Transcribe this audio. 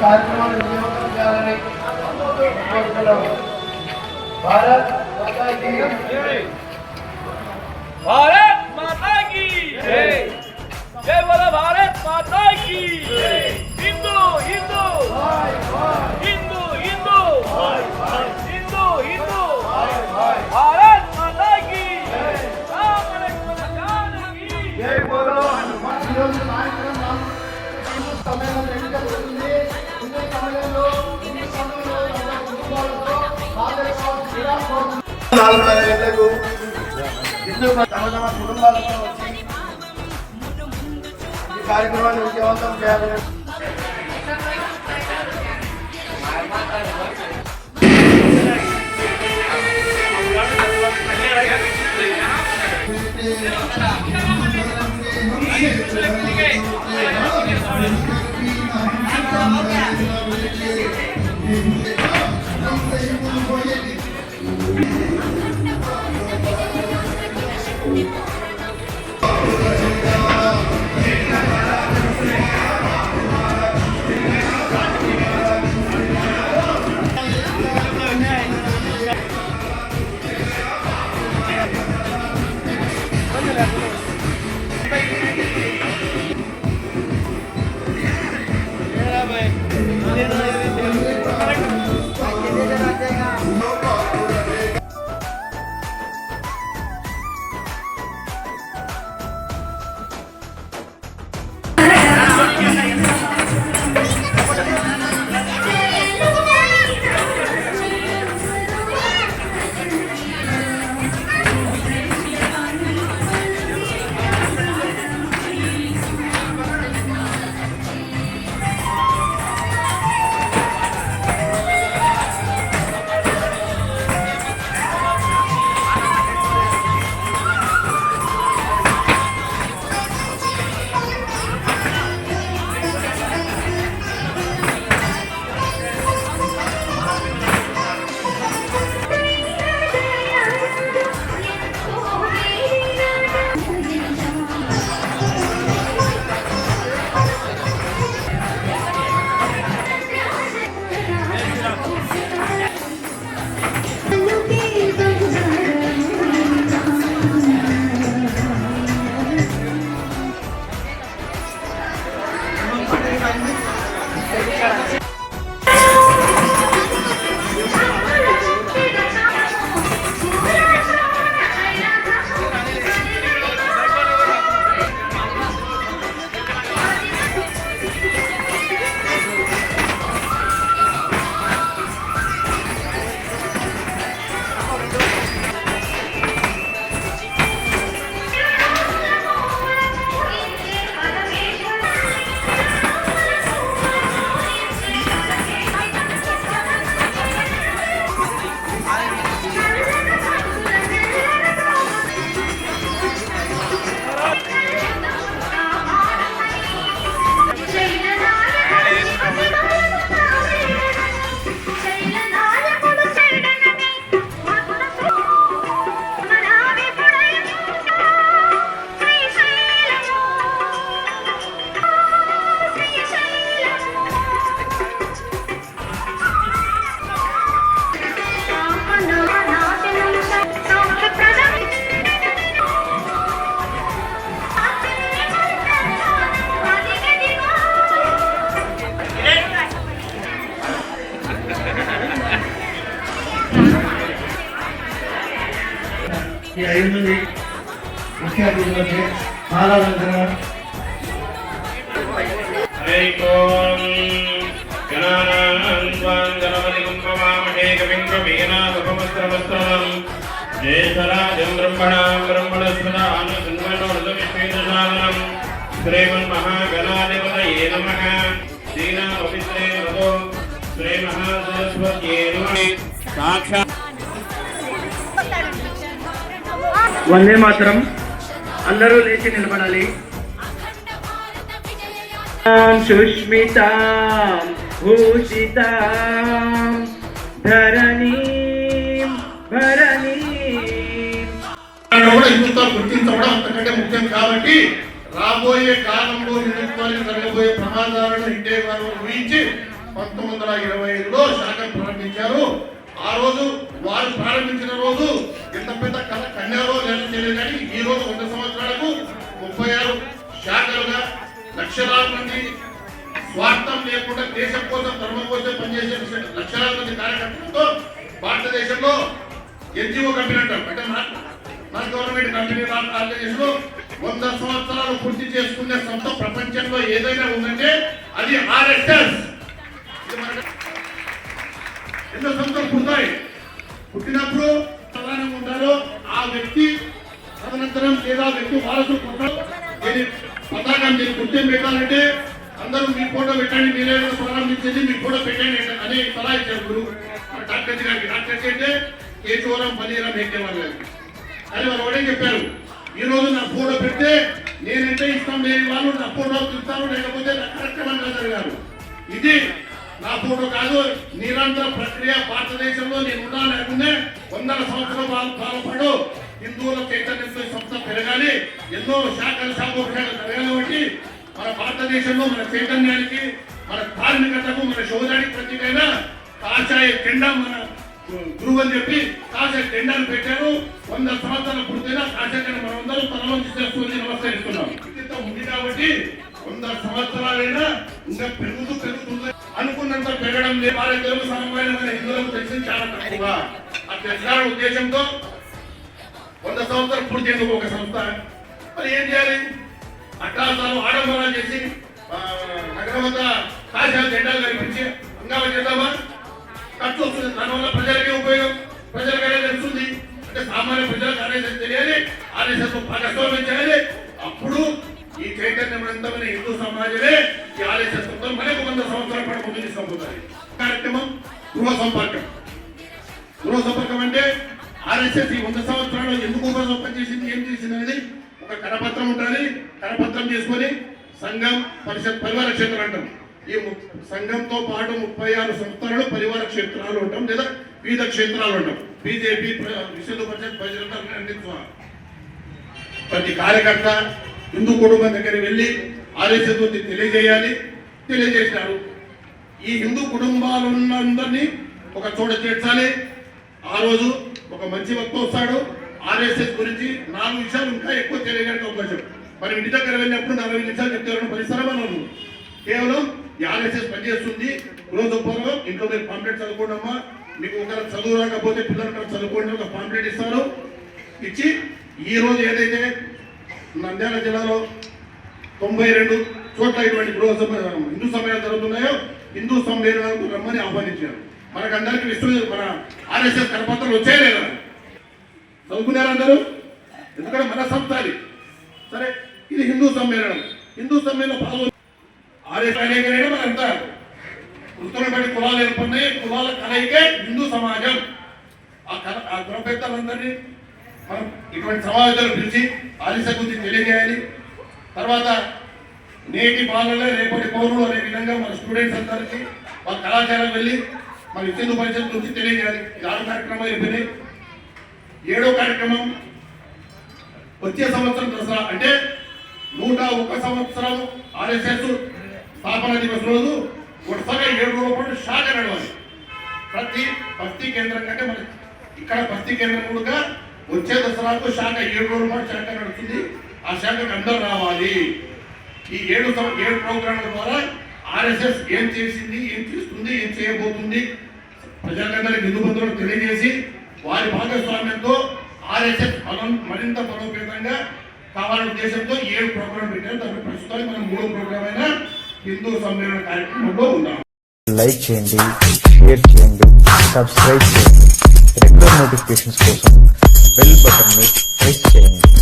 కార్యక్రమాన్ని విజయవంతం చేయాలని కోరుతున్నాము. భారత్ మాతా కీ జై. भारत माता की जय. जय बोलो भारत माता की जय. हिंदू हिंदू हिंदू हिंदू हिंदू हिंदू भारत माता की जय. राम लक्ष्मण जानकी జై బోలో హనుమాన్. ఈరోజు కార్యక్రమం సమయంలో జరుగుతుంది. ఇదే సమయంలో కుటుంబాలతో 4:30 గంటలకు హిందూ తమ తమ కుటుంబాలతో వచ్చి ఈ కార్యక్రమాన్ని విజయవంతం చేయాలని ఈ 5 మంది ముఖ్య అతిథులచే ఆరాధన శ్రీమన్మహాగణాధిపతయే నమః. శ్రీరామపవిత్రే వదో శ్రీ మహాసరస్వత్యే నమః. సాక్షాత్ వందే మాతరం. అందరూ లేచి నిలబడాలి. సుష్మితాం భూషితాం ధరణీం భరణీం. హిందుత్వాన్ని గుర్తించడం అంతకంటే ముఖ్యం. కాబట్టి రాబోయే కాలంలో హిందుత్వానికి జరగబోయే ప్రమాదాలను ఇండియా ఊహించి 1925లో శాఖను ప్రారంభించారు. ఆ రోజు వారు ప్రారంభించిన రోజు ఎంత పెద్ద కథ కన్యాలో తెలియదు కానీ ఈ రోజు 100 సంవత్సరాలకు 36 శాఖలుగా లక్షలాది మంది స్వార్థం లేకుండా దేశం కోసం ధర్మం కోసం పనిచేసే లక్షలాది మంది కార్యకర్తలతో భారతదేశంలో ఎన్జిఓ కంపెనీ అంటాం అంటే నాన్ గవర్నమెంట్ కంపెనీ ఆర్గనైజేషన్ 100 సంవత్సరాలు పూర్తి చేసుకునే సంస్థ ప్రపంచంలో ఏదైనా ఉందంటే అది ఆర్ఎస్ఎస్. ఎన్నో సంస్థలు పుడతాయి, పుట్టినప్పుడు ప్రధానంగా ఉంటారో ఆ వ్యక్తి తదనంతరం లేదా వ్యక్తి వారసులు పుట్టారు. పతాకం దీన్ని గుర్తింపు పెట్టాలంటే అందరూ మీ ఫోటో పెట్టండి, మీరే ప్రారంభించేది మీ ఫోటో పెట్టండి అని సలహా ఇచ్చారు డాక్టర్ గారికి. డాక్టర్ అంటే కేశవరం పల్లీరం హెక్కేవారు గారికి. అని వాళ్ళు ఒకటే చెప్పారు, ఈ రోజు నా ఫోటో పెడితే నేనంటే ఇష్టం లేని వాళ్ళు నా ఫోటో చూస్తారు, లేకపోతే నా కార్యక్రమం గారు ఇది నా ఫోటో కాదు. నిరంతర ప్రక్రియ భారతదేశంలో నేను ఉండాలనుకునే 100 సంవత్సరాల పాల్పడు హిందువుల చైతన్యంతో సంస్థ పెరగాలి, ఎన్నో శాఖలు శాఖోపశాఖలు పెరగాలి. కాబట్టి మన భారతదేశంలో మన చైతన్యానికి, మన ధార్మికతకు, మన శౌర్యానికి ప్రత్యేకమైన కాషాయ జెండా మన గురువు అని చెప్పి కాషాయ జెండాను పెట్టారు. 100 సంవత్సరాల పూర్తయినా కాషాయ జెండా మనం అందరూ తనలో తీసుకొని నమస్కరిస్తున్నాం. ఉంది కాబట్టి 100 సంవత్సరాలైనా ఇంకా పెరుగుతుంది అనుకున్నంత పెరగడం లేదు. వారి తెలుగు సమన్వయమైన హిందువులకు తెలిసింది చాలా తక్కువ. ఆ తెలిసిన ఉద్దేశంతో 100 సంవత్సరాలు పూర్తి ఎందుకు ఒక సంస్థ మరి ఏం చేయాలి? అట్రాసాలు ఆడంబరాలు చేసి నగరమంత కాషాయ జెండాలు కనిపించి హంగామా చేద్దామా? ఖర్చు వస్తుంది. దానివల్ల ప్రజలకే ఉపయోగం, ప్రజలకు అనేది తెలుస్తుంది. అంటే సామాన్య ప్రజలకు ఆర్ఎస్ఎస్ తెలియాలి, ఆర్ఎస్ఎస్ భాగస్వామ్యం చేయాలి. అప్పుడు ఈ చైతన్యవంతమైన హిందూ సమాజమే ఈ ఆర్ఎస్ఎస్ మనకు 100 సంవత్సరాల పాటు ముందు తీసుకుపోతాయి. కార్యక్రమం గృహ సంపర్కం. గృహ సంపర్కం అంటే ఆర్ఎస్ఎస్ ఈ 100 సంవత్సరాలు ఎందుకు ఉపయోగం చేసింది, ఏం చేసింది అనేది ఒక కరపత్రం ఉంటుంది. కరపత్రం చేసుకొని సంఘం, పరిషత్, పరివార క్షేత్రం అంటాం. ఈ సంఘంతో పాటు 36 సంస్థలు పరివార క్షేత్రాలు ఉంటాం లేదా వివిధ క్షేత్రాలు ఉంటాం. బీజేపీ, విశ్వ పరిషత్, బజరంగ ప్రతి కార్యకర్త హిందూ కుటుంబం దగ్గర వెళ్ళి ఆర్ఎస్ఎస్ గురించి తెలియజేశారు. ఈ హిందూ కుటుంబాలున్నందరినీ ఒక చోట చేర్చాలి. ఆ రోజు ఒక మంచి వక్త వస్తాడు, ఆర్ఎస్ఎస్ గురించి 4 విషయాలు ఇంకా ఎక్కువ తెలియడానికి అవకాశం. మరి ఇంటి దగ్గర వెళ్ళినప్పుడు 4 నిమిషాలు చెప్తారు పరిసరమను కేవలం ఈ ఆర్ఎస్ఎస్ పనిచేస్తుంది. రోజు పూర్వం ఇంట్లో మీరు పాంప్లెట్ చదువుకోండమ్మా, మీకు ఒకరు చదువు రాకపోతే పిల్లలు చదువుకోండి ఒక పాంప్లెట్ ఇస్తారు. ఇచ్చి ఈ రోజు ఏదైతే నంద్యాల జిల్లాలో 92 చోట్ల ఇటువంటి హిందూ సమ్మేళనాలు జరుగుతున్నాయో హిందూ సమ్మేళనాలకు రమ్మని ఆహ్వానించారు. మనకందరికీ మన ఆర్ఎస్ఎస్ కరపత్రాలు వచ్చాయి లేదా? చదువుకున్నారు అందరూ? ఎందుకంటే మన సంస్థ అది. సరే, ఇది హిందూ సమ్మేళనం. హిందూ సమ్మేళనం పాల్గొని ఆర్ఎస్ఎస్ మనంతా వృత్తులను బట్టి కులాలు ఏర్పడినాయి. కులాల కలయికే హిందూ సమాజం. ఆ కుల పెద్దలందరినీ మనం ఇటువంటి సమావేశాలు పిలిచి ఆర్ఎస్ఎస్ గురించి తెలియజేయాలి. తర్వాత నేటి బాలలే రేపటి పౌరులు అనే విధంగా మన స్టూడెంట్స్ అందరికీ వాళ్ళ కళాశాలకు వెళ్ళి మన హిందూ పరిషత్ గురించి తెలియజేయాలి. 6 కార్యక్రమాలు అయిపోయినాయి. 7వ కార్యక్రమం వచ్చే సంవత్సరం దసరా అంటే 101 సంవత్సరం ఆర్ఎస్ఎస్ స్థాపన దివస్ రోజు వరుసగా 7 రోజుల పాటు శాఖ నడవాలి. ప్రతి భక్తి కేంద్రం కంటే మన ఇక్కడ భక్తి కేంద్రం కూడా వచ్చే దసరాకు శాఖ 7 రోజుల పాటు శాఖ నడుస్తుంది. ఆ శాఖకు అందరూ రావాలి. ఈ 7 ప్రోగ్రాంల ద్వారా ఆర్ఎస్ఎస్ ఏం చేసింది, ఏం చేస్తుంది, ఏం చేయబోతుంది ప్రజలందరికీ హిందూ బంధువులకు తెలియజేసి వారి భాగస్వామ్యంతో ఆర్ఎస్ఎస్ మరింత బలోపేతంగా కావాలనే ఉద్దేశంతో 7 ప్రోగ్రాం పెట్టారు. దాని ప్రస్తుతానికి మనం 3వ ప్రోగ్రాం అయిన హిందూ సమ్మేళన కార్యక్రమంలో ఉన్నాం. లైక్ చేయండి, షేర్ చేయండి, సబ్స్క్రైబ్ చేయండి. రెగ్యులర్ నోటిఫికేషన్స్ కోసం బెల్ బటన్ ని ప్రెస్ చేయండి.